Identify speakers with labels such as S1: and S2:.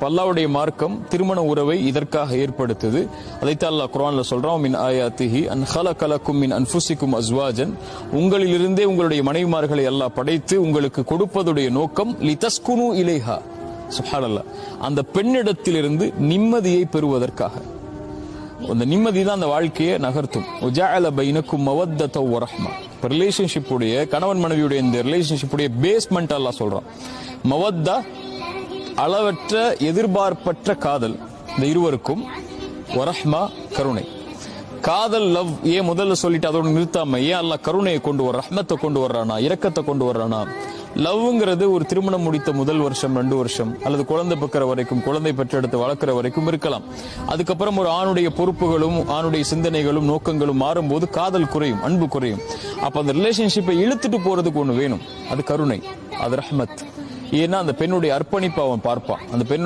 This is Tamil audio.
S1: அல்லாஹ்வுடைய மார்க்கம் திருமண உறவை இதற்காக ஏற்படுத்துது. அதைத்தான் அல்லாஹ் குர்ஆன்ல சொல்றான், மின் ஆயாத்திஹி அன் ஹலகலக்கும் மின் அன்ஃபுசிக்கும் அஸ்வாஜன், உங்களிலிருந்தே உங்களுடைய மனைவிமார்களை அல்லாஹ் படைத்து உங்களுக்கு கொடுப்பதுடைய நோக்கம் லிதஸ்குனு இலைஹா. சுப்ஹானல்லாஹ், அந்த பெண்ணிடத்திலிருந்து நிம்மதியை பெறுவதற்காக. அந்த நிம்மதி தான் அந்த வாழ்க்கையை நகர்த்தும். வஜஅல பைனக்கும் மவத்தத வ ரஹ்மா. ரிலேஷன்ஷிப் உடைய கணவன் மனைவியுடைய இந்த ரிலேஷன்ஷிப் உடைய பேஸ்மெண்ட் அல்லாஹ் சொல்றான். மவத்தா அளவற்ற எதிர்பார்ப்பற்ற காதல் இந்த இருவருக்கும், வ ரஹ்மா கருணை. காதல் லவ் ஏன் முதல்ல சொல்லிட்டு அதோட நிறுத்தாம ஏன் அல்லாஹ் கருணையை கொண்டு வர, ரஹ்மத்தை கொண்டு வர்றானா, இரக்கத்தை கொண்டு வர்றானா? லவ்ங்கிறது ஒரு திருமணம் முடித்த முதல் வருஷம் 2 வருஷம் அல்லது குழந்தை பெக்கிற வரைக்கும், குழந்தை பெற்றெடுத்து வளர்க்கிற வரைக்கும் இருக்கலாம். அதுக்கப்புறம் ஒரு ஆணுடைய பொறுப்புகளும் ஆணுடைய சிந்தனைகளும் நோக்கங்களும் மாறும்போது காதல் குறையும், அன்பு குறையும். அப்ப அந்த ரிலேஷன்ஷிப்பை இழுத்துட்டு போறதுக்கு ஒண்ணு வேணும், அது கருணை, அது ரஹ்மத். ஏன்னா அந்த பெண்ணுடைய அர்ப்பணிப்பை அவன் பார்ப்பான். அந்த பெண்